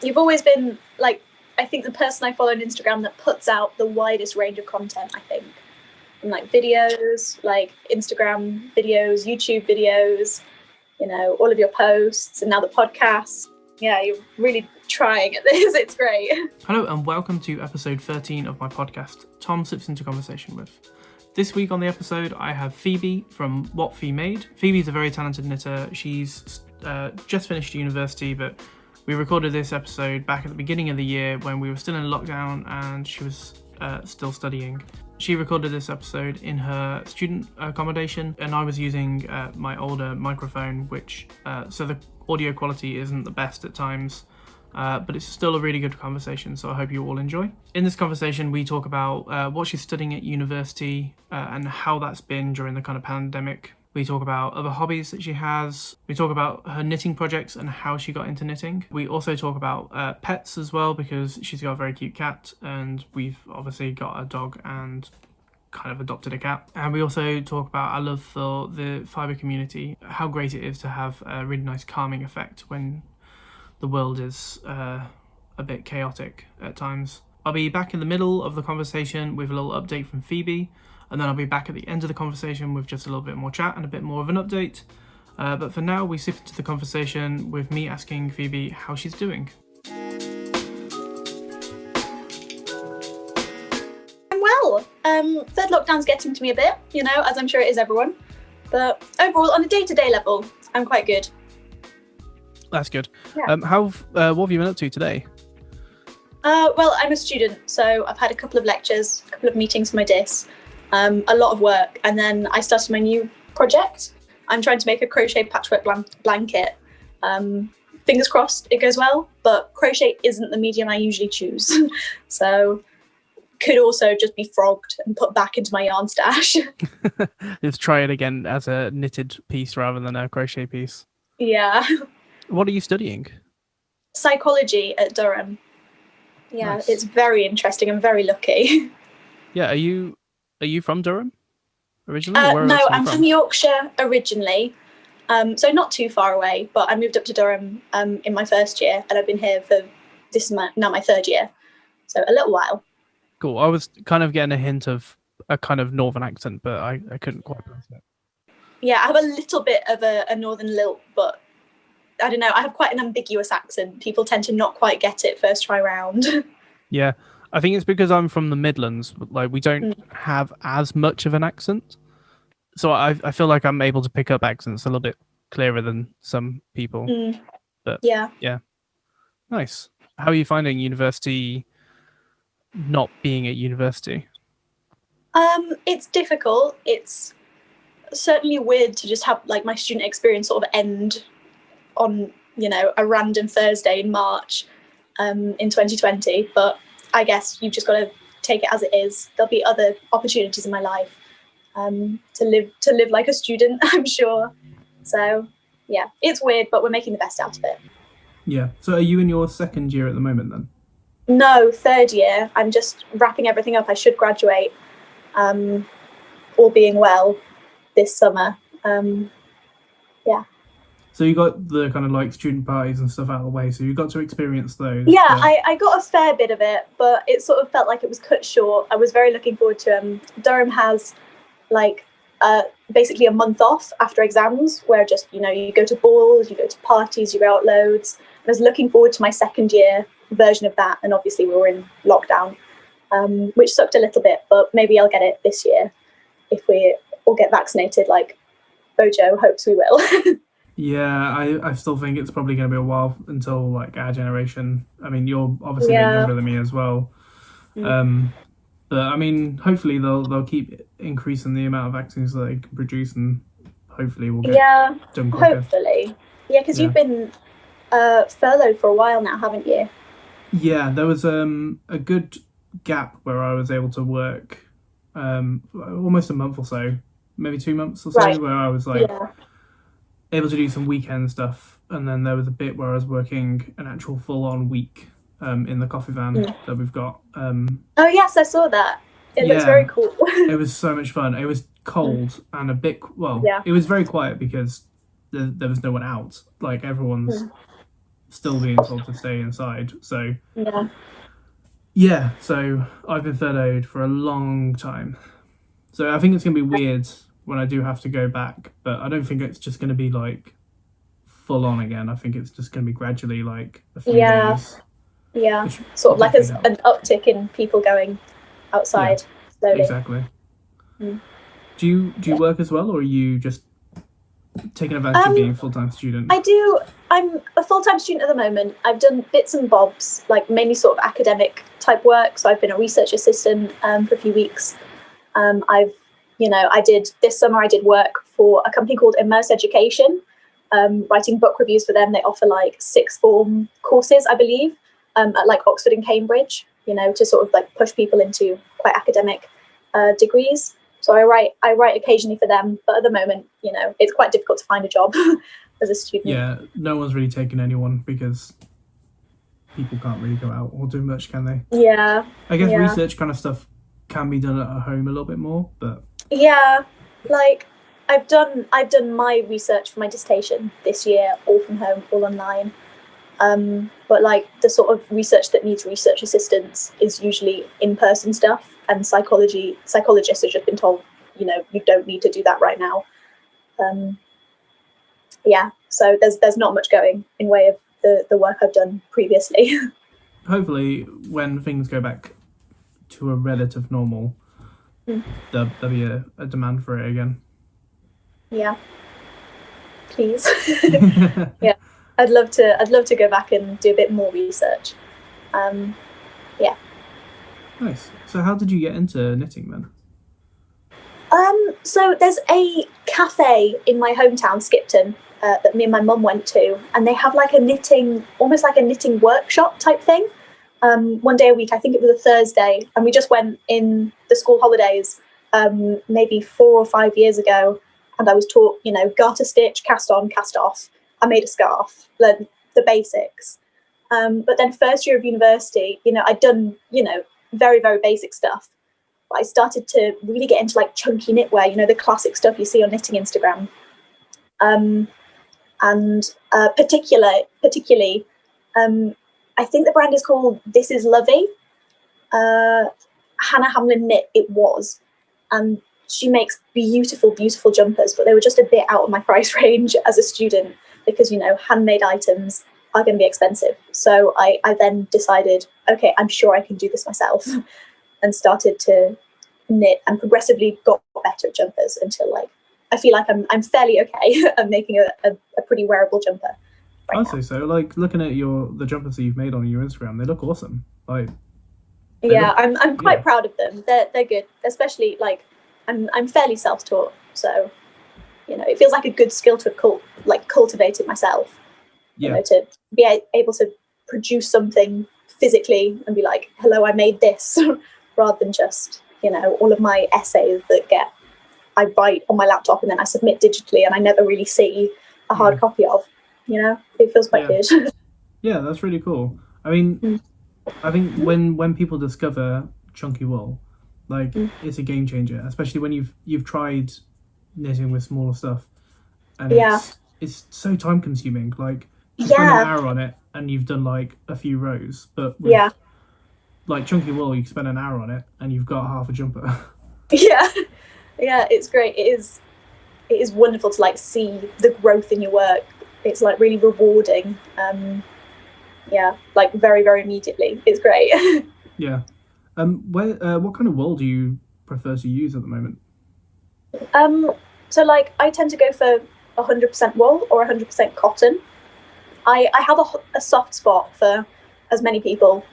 you've always been like, I think the person I follow on Instagram that puts out the widest range of content, I think. And like videos, like Instagram videos, YouTube videos, all of your posts, and now the podcast. Yeah, you're really trying at this. It's great. Hello and welcome to episode 13 of my podcast, Tom Sips Into Conversation With. This week on the episode, I have Phoebe from What Phoebe Made. Phoebe's a very talented knitter. She's just finished university, but we recorded this episode back at the beginning of the year when we were still in lockdown and she was still studying. She recorded this episode in her student accommodation, and I was using my older microphone, which so the audio quality isn't the best at times, but it's still a really good conversation, so I hope you all enjoy. In this conversation, we talk about what she's studying at university and how that's been during the kind of pandemic. We talk about other hobbies that she has. We talk about her knitting projects and how she got into knitting. We also talk about pets as well, because she's got a very cute cat and we've obviously got a dog and kind of adopted a cat. And we also talk about our love for the fibre community, how great it is to have a really nice calming effect when the world is a bit chaotic at times. I'll be back in the middle of the conversation with a little update from Phoebe, and then I'll be back at the end of the conversation with just a little bit more chat and a bit more of an update. But for now, we sip into the conversation with me asking Phoebe how she's doing. I'm well. Third lockdown's getting to me a bit, as I'm sure it is everyone. But overall, on a day-to-day level, I'm quite good. That's good. Yeah. What have you been up to today? Well, I'm a student, so I've had a couple of lectures, a couple of meetings for my dis, a lot of work, and then I started my new project. I'm trying to make a crochet patchwork blanket. Fingers crossed it goes well, but crochet isn't the medium I usually choose. So could also just be frogged and put back into my yarn stash. Let's try it again as a knitted piece rather than a crochet piece. Yeah. What are you studying? Psychology at Durham. Yeah, Nice. It's very interesting. I'm very lucky. Yeah, are you from Durham originally? No, I'm from Yorkshire originally, so not too far away, but I moved up to Durham in my first year, and I've been here for now my third year, so a little while. Cool. I was kind of getting a hint of a kind of northern accent, but I couldn't quite place it. Yeah, I have a little bit of a northern lilt, but I don't know, I have quite an ambiguous accent. People tend to not quite get it first try round. Yeah, I think it's because I'm from the Midlands. Like, we don't have as much of an accent. So I feel like I'm able to pick up accents a little bit clearer than some people. But yeah. Nice. How are you finding university, not being at university? It's difficult. It's certainly weird to just have like my student experience sort of end on a random Thursday in March in 2020, but I guess you've just got to take it as it is. There'll be other opportunities in my life to live like a student, I'm sure. So yeah, it's weird, but we're making the best out of it. Yeah. So are you in your second year at the moment then? No, third year. I'm just wrapping everything up. I should graduate, all being well, this summer. Yeah. So you got the kind of like student parties and stuff out of the way, so you got to experience those. Yeah, I got a fair bit of it, but it sort of felt like it was cut short. I was very looking forward to Durham has like basically a month off after exams, where just you go to balls, you go to parties, you go out loads. I was looking forward to my second year version of that, and obviously we were in lockdown, which sucked a little bit, but maybe I'll get it this year if we all get vaccinated like Bojo hopes we will. Yeah, I still think it's probably going to be a while until like our generation. I mean, you're obviously a bit younger than me as well. But I mean, hopefully they'll keep increasing the amount of vaccines that they can produce, and hopefully we'll get done quicker. Hopefully. Yeah, because you've been furloughed for a while now, haven't you? Yeah, there was a good gap where I was able to work almost a month or so, maybe 2 months or so, Right. where I was like able to do some weekend stuff, and then there was a bit where I was working an actual full-on week in the coffee van that we've got. Oh yes, I saw that. It looks very cool. It was so much fun. It was cold and a bit it was very quiet because there was no one out. Like everyone's still being told to stay inside. So Yeah. So I've been furloughed for a long time. So I think it's going to be weird when I do have to go back, but I don't think it's just going to be like full on again. I think it's just going to be gradually like a few days. Yeah. Sort of like an uptick in people going outside slowly. Exactly. Do you work as well, or are you just taking advantage of being a full-time student? I do. I'm a full-time student at the moment. I've done bits and bobs, like mainly sort of academic type work. So I've been a research assistant for a few weeks. I did this summer. I did work for a company called Immerse Education, writing book reviews for them. They offer like sixth form courses, I believe, at like Oxford and Cambridge. To sort of like push people into quite academic degrees. So I write occasionally for them, but at the moment, it's quite difficult to find a job as a student. Yeah, no one's really taken anyone because people can't really go out or do much, can they? Yeah. I guess research kind of stuff can be done at home a little bit more, but yeah, like I've done my research for my dissertation this year, all from home, all online. But like the sort of research that needs research assistants is usually in-person stuff, and psychologists have just been told, you don't need to do that right now. So there's not much going in way of the work I've done previously. Hopefully, when things go back to a relative normal, there'll be a demand for it again. Yeah. Please. Yeah. I'd love to go back and do a bit more research. Yeah. Nice. So how did you get into knitting then? So there's a cafe in my hometown, Skipton, that me and my mum went to, and they have like almost like a knitting workshop type thing. One day a week, I think it was a Thursday, and we just went in the school holidays, maybe 4 or 5 years ago, and I was taught, garter stitch, cast on, cast off. I made a scarf, learned the basics. But then first year of university, I'd done, very, very basic stuff. But I started to really get into like chunky knitwear, the classic stuff you see on knitting Instagram. Particularly, I think the brand is called This Is Lovey. Hannah Hamlin Knit it was. And she makes beautiful, beautiful jumpers, but they were just a bit out of my price range as a student because, handmade items are going to be expensive. So I then decided, okay, I'm sure I can do this myself and started to knit and progressively got better at jumpers until I feel like I'm fairly okay at making a pretty wearable jumper. I'd say so. Like looking at the jumpers that you've made on your Instagram, they look awesome. I'm quite proud of them. They're good, especially I'm fairly self-taught, so it feels like a good skill to have cultivated myself. To be able to produce something physically and be like, hello, I made this, rather than just all of my essays that I write on my laptop and then I submit digitally and I never really see a hard copy of. It feels quite good. Yeah, that's really cool. I mean, I think when people discover chunky wool, it's a game changer, especially when you've tried knitting with smaller stuff, and it's so time consuming. You spend an hour on it and you've done a few rows, but with, chunky wool, you spend an hour on it and you've got half a jumper. Yeah, it's great. It is wonderful to see the growth in your work. It's really rewarding. Very, very immediately. It's great. Yeah. What kind of wool do you prefer to use at the moment? So I tend to go for 100% wool or 100% cotton. I have a soft spot for, as many people,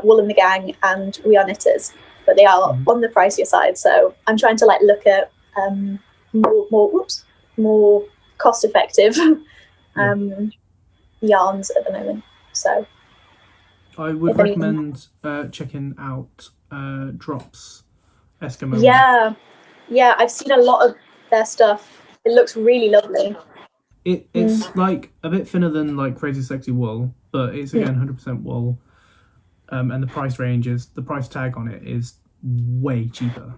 Wool in the Gang and We Are Knitters, but they are on the pricier side. So I'm trying to look at more cost-effective yarns at the moment. So I would recommend checking out Drops Eskimo. Yeah, I've seen a lot of their stuff. It looks really lovely. It's a bit thinner than Crazy Sexy Wool, but it's again 100% wool. And the price tag on it is way cheaper.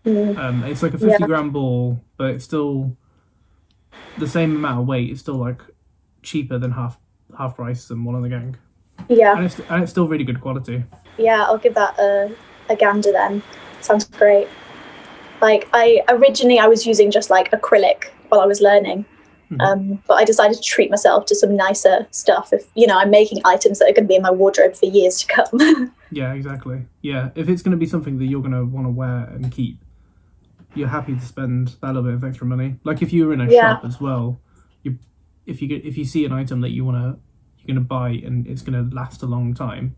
It's a 50 gram ball, but it's still the same amount of weight. It's still cheaper than half half price and one on the gang. Yeah. And it's still really good quality. Yeah, I'll give that a gander then. Sounds great. Like, I was using just like acrylic while I was learning. But I decided to treat myself to some nicer stuff if, I'm making items that are going to be in my wardrobe for years to come. Yeah, exactly. Yeah, if it's going to be something that you're going to want to wear and keep, you're happy to spend that little bit of extra money. Like if you were in a shop as well, if you see an item that you're gonna buy and it's gonna last a long time,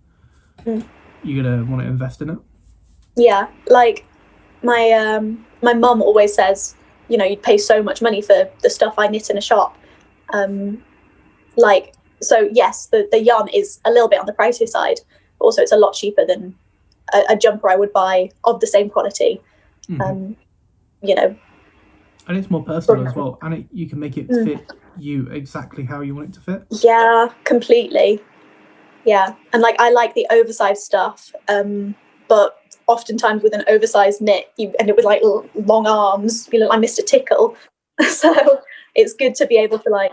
you're gonna want to invest in it. Yeah, like my mum always says, you'd pay so much money for the stuff I knit in a shop. So yes, the yarn is a little bit on the pricey side, but also it's a lot cheaper than a jumper I would buy of the same quality. And it's more personal as well, and you can make it fit you exactly how you want it to fit. Yeah, completely. Yeah, and like I like the oversized stuff, but oftentimes with an oversized knit, you end up with like long arms. You look like Mr. Tickle. So it's good to be able to like.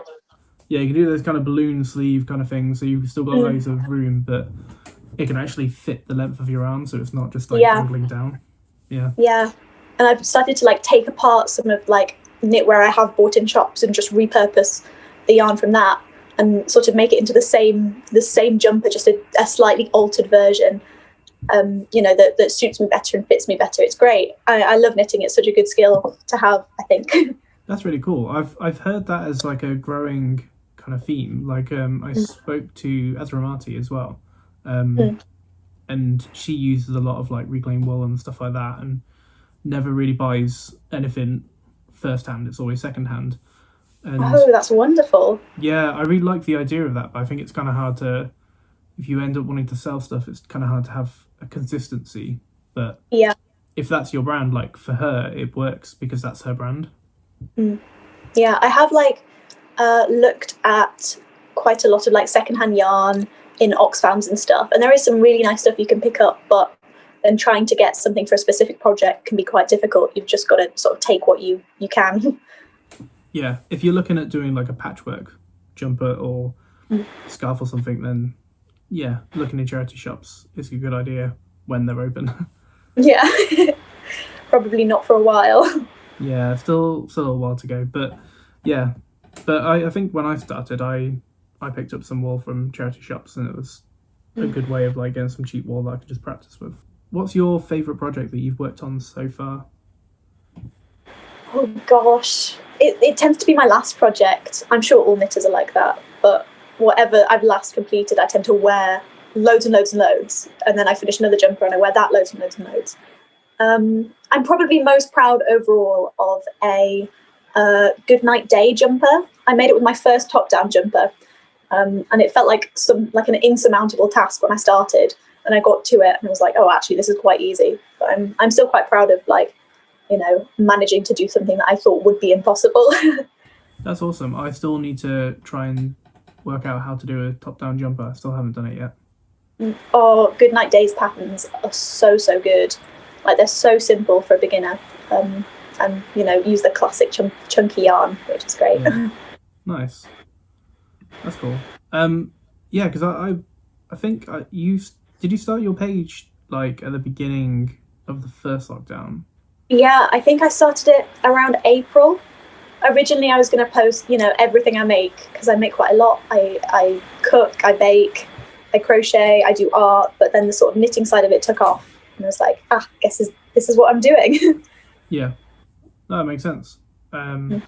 Yeah, you can do those kind of balloon sleeve kind of things, so you've still got loads of room, but it can actually fit the length of your arm, so it's not just like dangling down. Yeah. Yeah, and I've started to like take apart some of like knitwear I have bought in shops and just repurpose the yarn from that and sort of make it into the same jumper, just a slightly altered version. That suits me better and fits me better. It's great. I love knitting. It's such a good skill to have, I think. That's really cool. I've heard that as like a growing kind of theme. Like I spoke to Ezra Marty as well, and she uses a lot of like reclaimed wool and stuff like that, and never really buys anything first hand. It's always second hand. And that's wonderful. Yeah, I really like the idea of that, but I think it's kind of hard to, if you end up wanting to sell stuff, it's kind of hard to have a consistency. But yeah, if that's your brand, like for her, it works because that's her brand. Yeah, I have like looked at quite a lot of like secondhand yarn in Oxfams and stuff, and there is some really nice stuff you can pick up, but then trying to get something for a specific project can be quite difficult. You've just got to sort of take what you can. Yeah, if you're looking at doing like a patchwork jumper or scarf or something, then yeah, looking in charity shops is a good idea when they're open. Yeah, probably not for a while. Yeah, still a while to go, but yeah. But I think when I started, I picked up some wool from charity shops, and it was a good way of like getting some cheap wool that I could just practice with. What's your favourite project that you've worked on so far? Oh gosh, it tends to be my last project. I'm sure all knitters are like that, but whatever I've last completed, I tend to wear loads and loads and loads, and then I finish another jumper and I wear that loads and loads and loads. I'm probably most proud overall of a Goodnight Day jumper. I made it with my first top-down jumper, and it felt like an insurmountable task when I started, and I got to it and I was like, oh, actually this is quite easy. But I'm still quite proud of like, managing to do something that I thought would be impossible. That's awesome. I still need to try and work out how to do a top-down jumper. I still haven't done it yet. Oh, Goodnight Day's patterns are so good. Like, they're so simple for a beginner, and use the classic chunky yarn, which is great. Yeah. Nice. That's cool. Yeah, because I think did you start your page like at the beginning of the first lockdown? Yeah, I think I started it around April. Originally, I was going to post, everything I make, because I make quite a lot. I cook, I bake, I crochet, I do art, but then the sort of knitting side of it took off. And I was like, I guess this is what I'm doing. Yeah, no, that makes sense. Do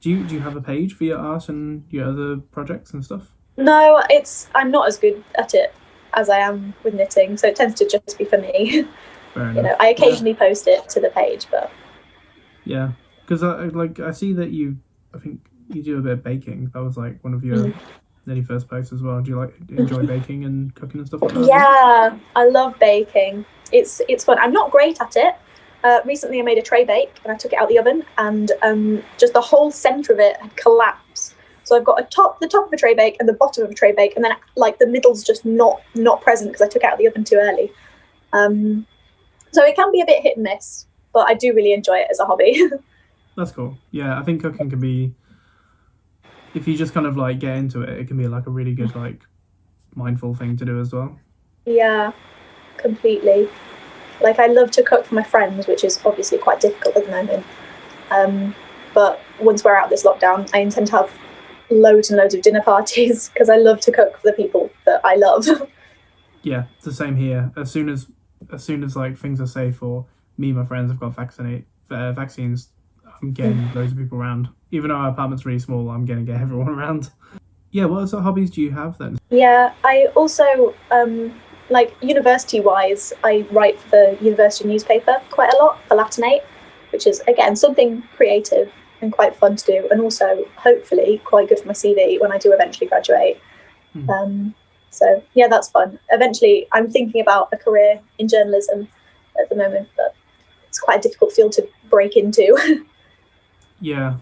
you have a page for your art and your other projects and stuff? No, I'm not as good at it as I am with knitting, so it tends to just be for me. Fair enough. I occasionally post it to the page, but yeah, because I see that I think you do a bit of baking. That was like one of your nearly first posts as well. Do you enjoy baking and cooking and stuff like that? Yeah, I love baking. It's fun. I'm not great at it. Recently I made a tray bake and I took it out the oven, and just the whole centre of it had collapsed. So I've got the top of a tray bake and the bottom of a tray bake, and then like the middle's just not present because I took it out of the oven too early. So it can be a bit hit and miss, but I do really enjoy it as a hobby. That's cool. Yeah, I think cooking can be if you just kind of like get into it, it can be like a really good like mindful thing to do as well. Yeah, completely. Like, I love to cook for my friends, which is obviously quite difficult at the moment. But once we're out of this lockdown, I intend to have loads and loads of dinner parties because I love to cook for the people that I love. Yeah, it's the same here. As soon as like things are safe, or me and my friends have got vaccines, I'm getting loads of people around. Even though our apartment's really small, I'm gonna get everyone around. Yeah, what sort of hobbies do you have then? Yeah, I also, like, university-wise, I write for the university newspaper quite a lot for Latinate, which is, again, something creative and quite fun to do, and also, hopefully, quite good for my CV when I do eventually graduate. So, yeah, that's fun. Eventually, I'm thinking about a career in journalism at the moment, but it's quite a difficult field to break into. Yeah,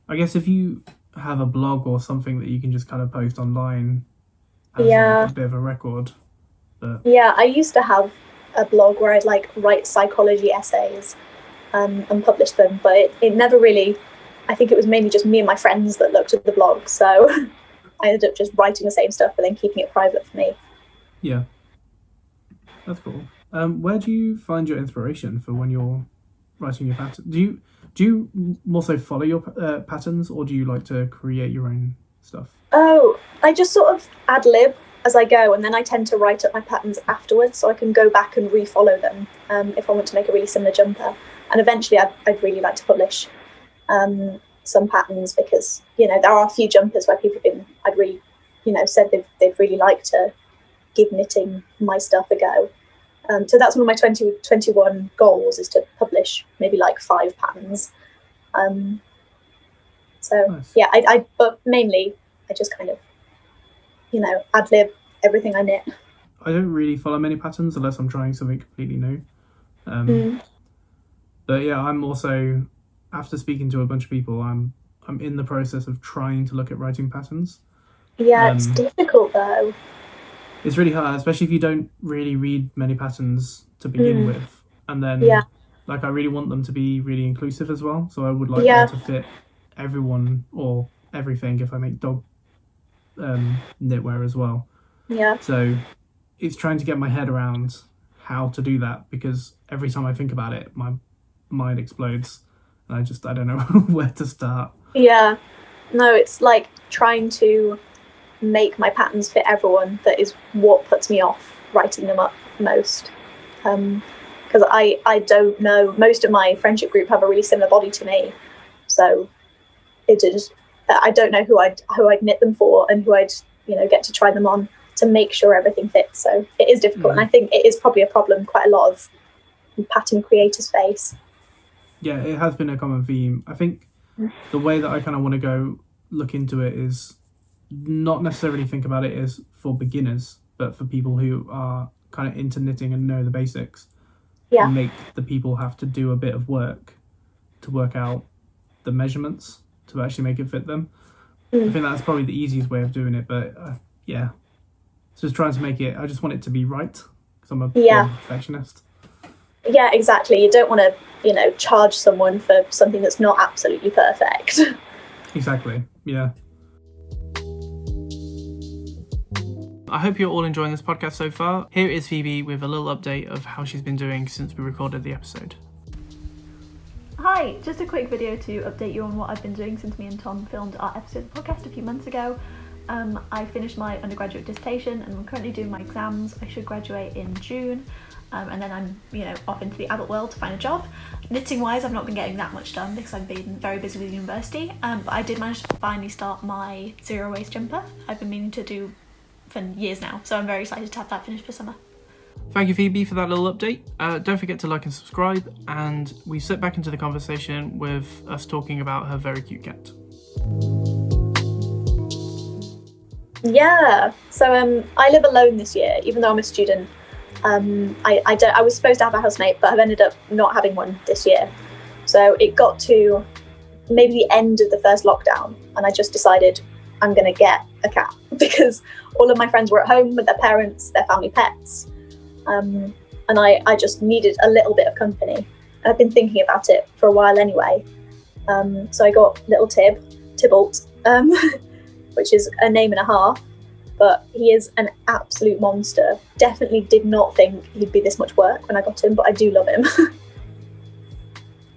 I guess if you have a blog or something that you can just kind of post online as like a bit of a record. Yeah, I used to have a blog where I'd like write psychology essays and publish them, but it never really, I think it was mainly just me and my friends that looked at the blog, so I ended up just writing the same stuff but then keeping it private for me. Yeah, that's cool. Where do you find your inspiration for when you're writing your pattern? Do you more so follow your patterns, or do you like to create your own stuff? Oh, I just sort of ad lib as I go, and then I tend to write up my patterns afterwards so I can go back and refollow them if I want to make a really similar jumper. And eventually I'd really like to publish some patterns, because, you know, there are a few jumpers where people have been, I'd really, you know, said they'd really like to give knitting my stuff a go. So that's one of my 2021 goals, is to publish maybe like 5 patterns. So nice. Yeah, I but mainly I just kind of, you know, ad lib everything I knit. I don't really follow many patterns unless I'm trying something completely new. But yeah, I'm also, after speaking to a bunch of people, I'm in the process of trying to look at writing patterns. Yeah, it's difficult though. It's really hard, especially if you don't really read many patterns to begin with. And then, like, I really want them to be really inclusive as well. So I would like them to fit everyone or everything if I make dog knitwear as well. Yeah. So it's trying to get my head around how to do that, because every time I think about it, my mind explodes. And I don't know where to start. Yeah. No, it's like trying to make my patterns fit everyone that is what puts me off writing them up most. Because I don't know, most of my friendship group have a really similar body to me, so it just, I don't know who I'd knit them for and who I'd, you know, get to try them on to make sure everything fits. So it is difficult, and I think it is probably a problem quite a lot of pattern creators face. Yeah, it has been a common theme. I think the way that I kind of want to go look into it is not necessarily think about it as for beginners, but for people who are kind of into knitting and know the basics. Yeah. And make the people have to do a bit of work to work out the measurements to actually make it fit them. I think that's probably the easiest way of doing it, but yeah. So just trying to make it, I just want it to be right, because I'm a perfectionist. Yeah, exactly. You don't want to, you know, charge someone for something that's not absolutely perfect. Exactly, yeah. I hope you're all enjoying this podcast so far. Here is Phoebe with a little update of how she's been doing since we recorded the episode. Hi, just a quick video to update you on what I've been doing since me and Tom filmed our episode of the podcast a few months ago. I finished my undergraduate dissertation and I'm currently doing my exams. I should graduate in June, and then I'm, you know, off into the adult world to find a job. Knitting wise, I've not been getting that much done because I've been very busy with university, but I did manage to finally start my zero waste jumper I've been meaning to do for years now, so I'm very excited to have that finished for summer. Thank you, Phoebe, for that little update. Don't forget to like and subscribe, and we sit back into the conversation with us talking about her very cute cat. Yeah, so I live alone this year, even though I'm a student. I was supposed to have a housemate, but I've ended up not having one this year. So it got to maybe the end of the first lockdown, and I just decided I'm going to get a cat because all of my friends were at home with their parents, their family pets, and I just needed a little bit of company. And I've been thinking about it for a while anyway. So I got little Tybalt, which is a name and a half. But he is an absolute monster. Definitely did not think he'd be this much work when I got him, but I do love him.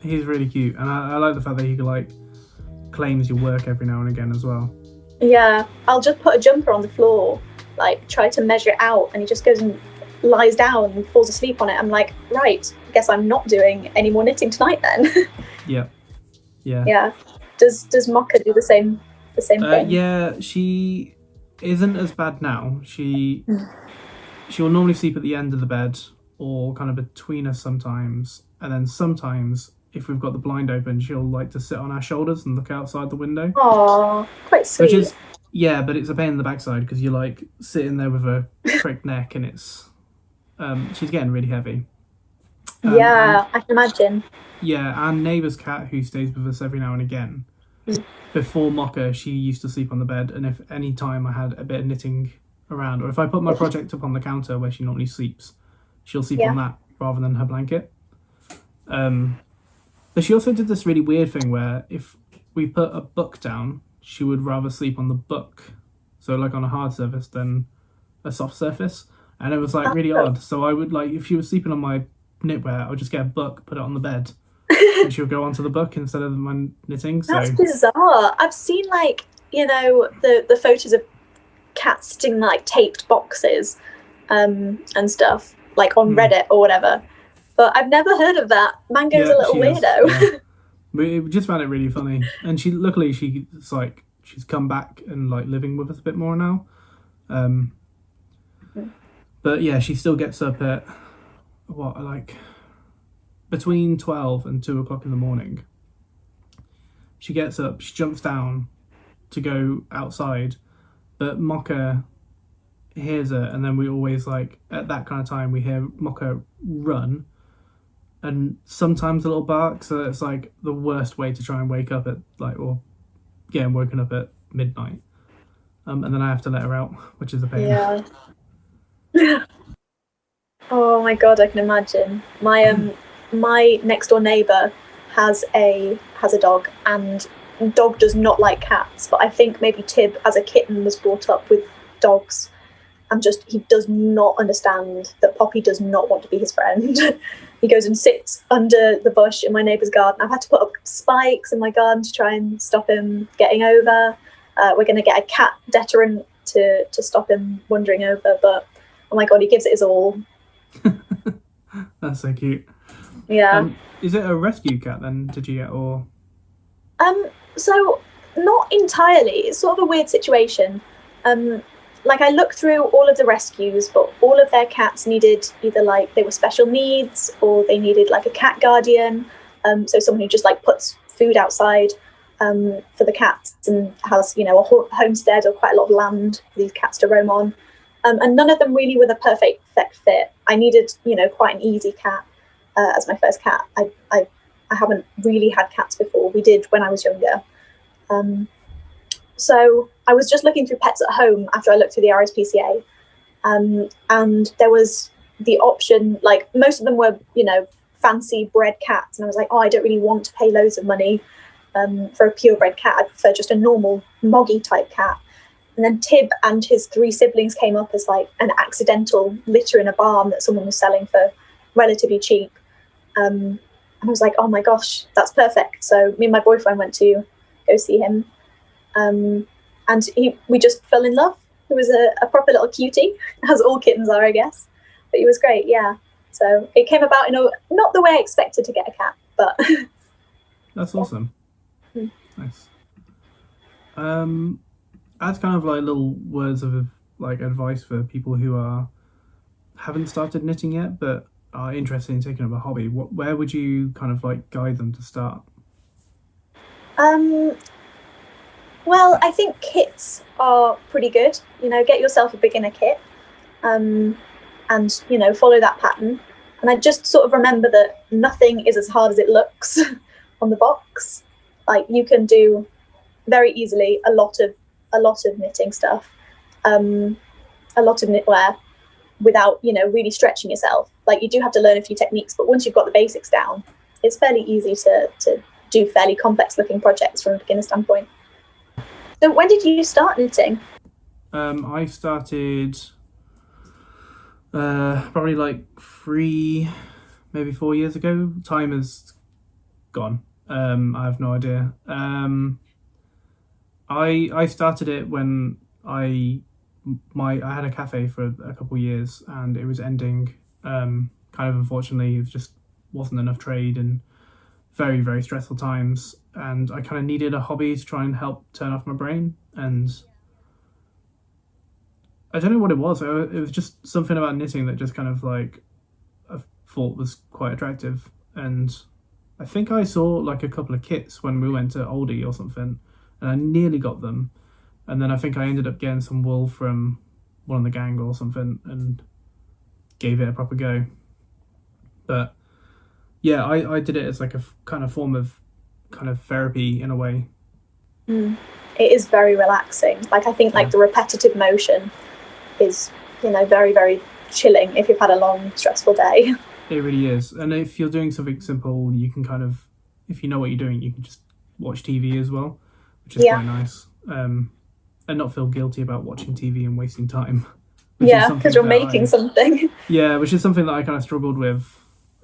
He's really cute, and I like the fact that he like claims your work every now and again as well. Yeah, I'll just put a jumper on the floor, like try to measure it out, and he just goes and lies down and falls asleep on it. I'm like, right, I guess I'm not doing any more knitting tonight then. Yeah. Yeah. Does Mocha do the same thing? Yeah, she isn't as bad now. She will normally sleep at the end of the bed or kind of between us sometimes, and then sometimes if we've got the blind open, she'll like to sit on our shoulders and look outside the window. Aww, quite sweet. Which is, yeah, but it's a pain in the backside because you're like sitting there with a cricked neck, and it's she's getting really heavy. Yeah, I can imagine. Yeah, our neighbour's cat who stays with us every now and again. Before Mocha, she used to sleep on the bed, and if any time I had a bit of knitting around, or if I put my project up on the counter where she normally sleeps, she'll sleep on that rather than her blanket. But she also did this really weird thing where if we put a book down, she would rather sleep on the book, so like on a hard surface than a soft surface, and it was like really odd. So I would like, if she was sleeping on my knitwear, I would just get a book, put it on the bed, and she would go onto the book instead of my knitting. So that's bizarre. I've seen like, you know, the photos of cats sitting in like taped boxes and stuff, like on Reddit or whatever. But I've never heard of that. Mango's a little weirdo. We just found it really funny, and luckily she's come back and like living with us a bit more now. But yeah, she still gets up at between 12 and 2 o'clock in the morning. She gets up, she jumps down to go outside, but Mocha hears her, and then we always like at that kind of time we hear Mocha run, and sometimes a little bark. So it's like the worst way to try and wake up at getting woken up at midnight. And then I have to let her out, which is a pain. Yeah. Oh my god, I can imagine. My next door neighbour has a dog, and dog does not like cats, but I think maybe Tib as a kitten was brought up with dogs, and just he does not understand that Poppy does not want to be his friend. He goes and sits under the bush in my neighbour's garden. I've had to put up spikes in my garden to try and stop him getting over. We're going to get a cat deterrent to stop him wandering over, but oh my god, he gives it his all. That's so cute. Yeah. Is it a rescue cat then, did you get, or? So not entirely. It's sort of a weird situation. Like I looked through all of the rescues, but all of their cats needed either like they were special needs or they needed like a cat guardian. So someone who just like puts food outside for the cats and has, you know, a homestead or quite a lot of land for these cats to roam on. And none of them really were the perfect fit. I needed, you know, quite an easy cat as my first cat. I haven't really had cats before. We did when I was younger. So I was just looking through pets at home after I looked through the RSPCA, and there was the option, like most of them were, you know, fancy bred cats, and I was like, oh, I don't really want to pay loads of money for a purebred cat. I prefer just a normal moggy type cat. And then Tib and his 3 siblings came up as like an accidental litter in a barn that someone was selling for relatively cheap. And I was like, oh my gosh, that's perfect. So me and my boyfriend went to go see him. And we just fell in love. He was a proper little cutie, as all kittens are, I guess. But he was great, yeah. So it came about in not the way I expected to get a cat, but... That's awesome. Nice. As kind of like little words of like advice for people who haven't started knitting yet but are interested in taking up a hobby, where would you kind of like guide them to start? Well, I think kits are pretty good. You know, get yourself a beginner kit, and you know, follow that pattern. And I just sort of remember that nothing is as hard as it looks on the box. Like you can do very easily a lot of knitting stuff, a lot of knitwear without, you know, really stretching yourself. Like you do have to learn a few techniques, but once you've got the basics down, it's fairly easy to do fairly complex looking projects from a beginner standpoint. So when did you start knitting? I started probably like 3, maybe 4 years ago. Time has gone. I have no idea. I started it when I had a cafe for a couple of years, and it was ending. Kind of unfortunately, it just wasn't enough trade and very, very stressful times, and I kind of needed a hobby to try and help turn off my brain. And I don't know what it was. It was just something about knitting that just kind of like I thought was quite attractive. And I think I saw like a couple of kits when we went to Aldi or something, and I nearly got them. And then I think I ended up getting some wool from one of the gang or something and gave it a proper go. But yeah, I did it as like a kind of form of kind of therapy in a way. It is very relaxing. Like I think like the repetitive motion is, very, very chilling if you've had a long, stressful day. It really is. And if you're doing something simple, you can kind of, if you know what you're doing, you can just watch TV as well, which is quite nice. And not feel guilty about watching TV and wasting time. Yeah, because you're making something. Yeah, which is something that I kind of struggled with,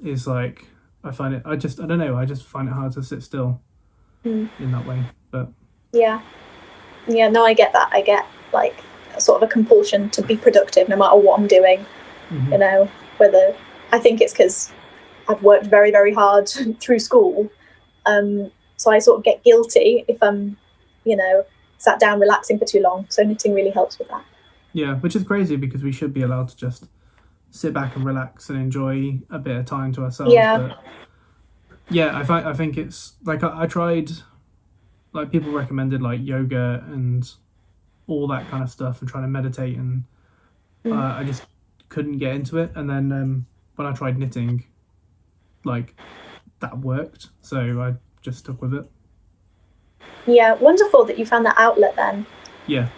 is like, I don't know, I just find it hard to sit still in that way. But yeah, no, I get that. I get like sort of a compulsion to be productive no matter what I'm doing. Whether I think it's because I've worked very, very hard through school, so I sort of get guilty if I'm sat down relaxing for too long. So knitting really helps with that. Yeah, which is crazy because we should be allowed to just sit back and relax and enjoy a bit of time to ourselves. But yeah, I think it's like I tried, like people recommended like yoga and all that kind of stuff and trying to meditate, and I just couldn't get into it. And then when I tried knitting, like that worked, so I just stuck with it. Yeah, wonderful that you found that outlet then. Yeah,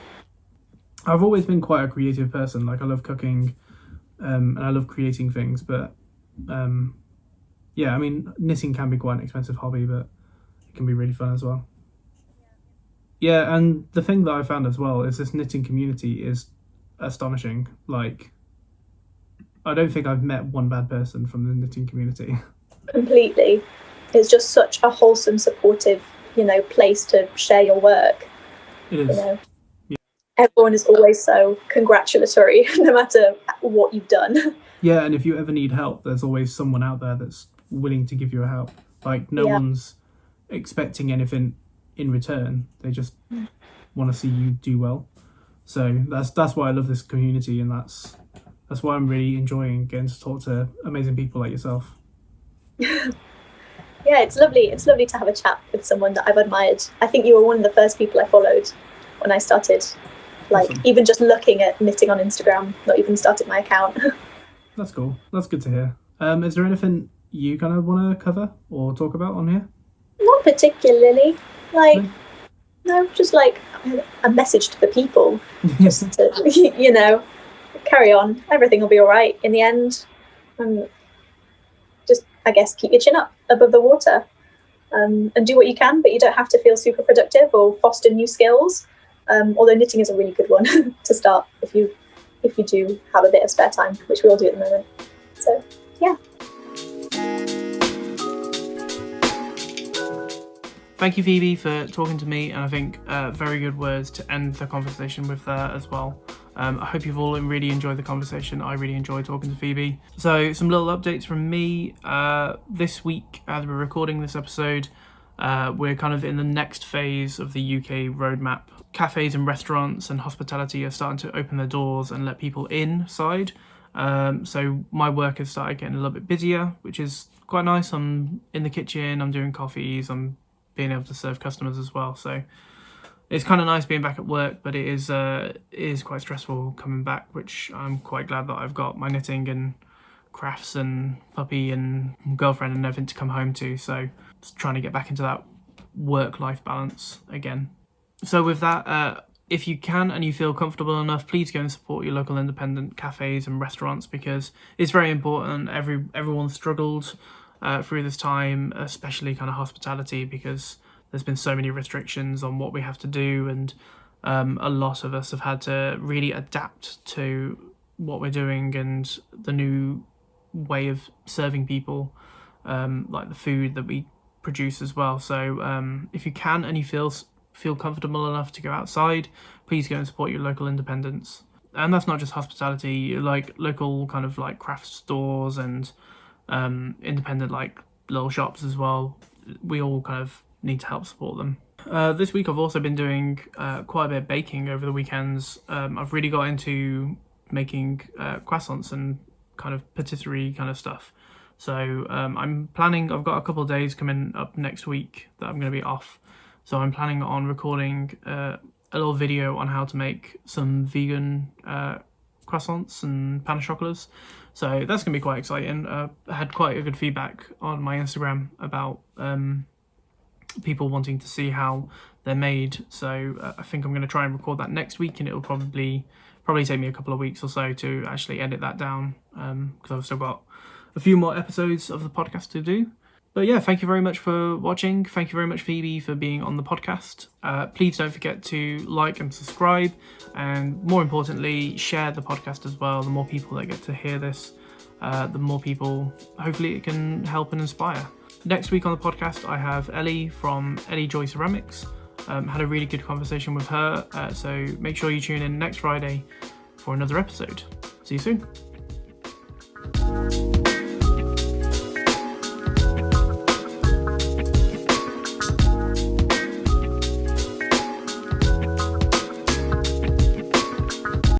I've always been quite a creative person. Like I love cooking, and I love creating things. But yeah, I mean, knitting can be quite an expensive hobby, but it can be really fun as well. Yeah, and the thing that I found as well is this knitting community is astonishing. Like, I don't think I've met one bad person from the knitting community. Completely. It's just such a wholesome, supportive, place to share your work. It is. Yeah. Everyone is always so congratulatory, no matter what you've done. Yeah, and if you ever need help, there's always someone out there that's willing to give you a help. Like, no one's expecting anything in return. They just want to see you do well. So that's why I love this community, and that's why I'm really enjoying getting to talk to amazing people like yourself. Yeah, it's lovely. It's lovely to have a chat with someone that I've admired. I think you were one of the first people I followed when I started, like awesome. Even just looking at knitting on Instagram, not even started my account. That's cool. That's good to hear. Is there anything you kind of want to cover or talk about on here? Not particularly. Like, no, just like a message to the people. Just to, carry on. Everything will be all right in the end. Just, I guess, keep your chin up above the water, and do what you can, but you don't have to feel super productive or foster new skills. Although knitting is a really good one to start if you do have a bit of spare time, which we all do at the moment. So, yeah. Thank you, Phoebe, for talking to me, and I think very good words to end the conversation with there as well. I hope you've all really enjoyed the conversation. I really enjoyed talking to Phoebe. So some little updates from me. This week, as we're recording this episode, we're kind of in the next phase of the UK roadmap. Cafes and restaurants and hospitality are starting to open their doors and let people inside. So my work has started getting a little bit busier, which is quite nice. I'm in the kitchen, I'm doing coffees, I'm being able to serve customers as well. So it's kind of nice being back at work, but it is quite stressful coming back, which I'm quite glad that I've got my knitting and crafts and puppy and girlfriend and everything to come home to. So just trying to get back into that work-life balance again. So with that, if you can and you feel comfortable enough, please go and support your local independent cafes and restaurants, because it's very important. Everyone struggled through this time, especially kind of hospitality, because there's been so many restrictions on what we have to do, and a lot of us have had to really adapt to what we're doing and the new way of serving people, like the food that we produce as well. So if you can and you feel comfortable enough to go outside, please go and support your local independents. And that's not just hospitality, like local kind of like craft stores and independent like little shops as well. We all kind of need to help support them. This week I've also been doing quite a bit of baking over the weekends. I've really got into making croissants and kind of patisserie kind of stuff. So I'm planning, I've got a couple of days coming up next week that I'm going to be off. So I'm planning on recording a little video on how to make some vegan croissants and pain au chocolats. So that's going to be quite exciting. I had quite a good feedback on my Instagram about people wanting to see how they're made. So I think I'm going to try and record that next week, and it'll probably take me a couple of weeks or so to actually edit that down, because I've still got a few more episodes of the podcast to do. But yeah, thank you very much for watching. Thank you very much, Phoebe, for being on the podcast. Please don't forget to like and subscribe, and more importantly, share the podcast as well. The more people that get to hear this, the more people, hopefully it can help and inspire. Next week on the podcast, I have Ellie from Ellie Joy Ceramics. Had a really good conversation with her, so make sure you tune in next Friday for another episode. See you soon.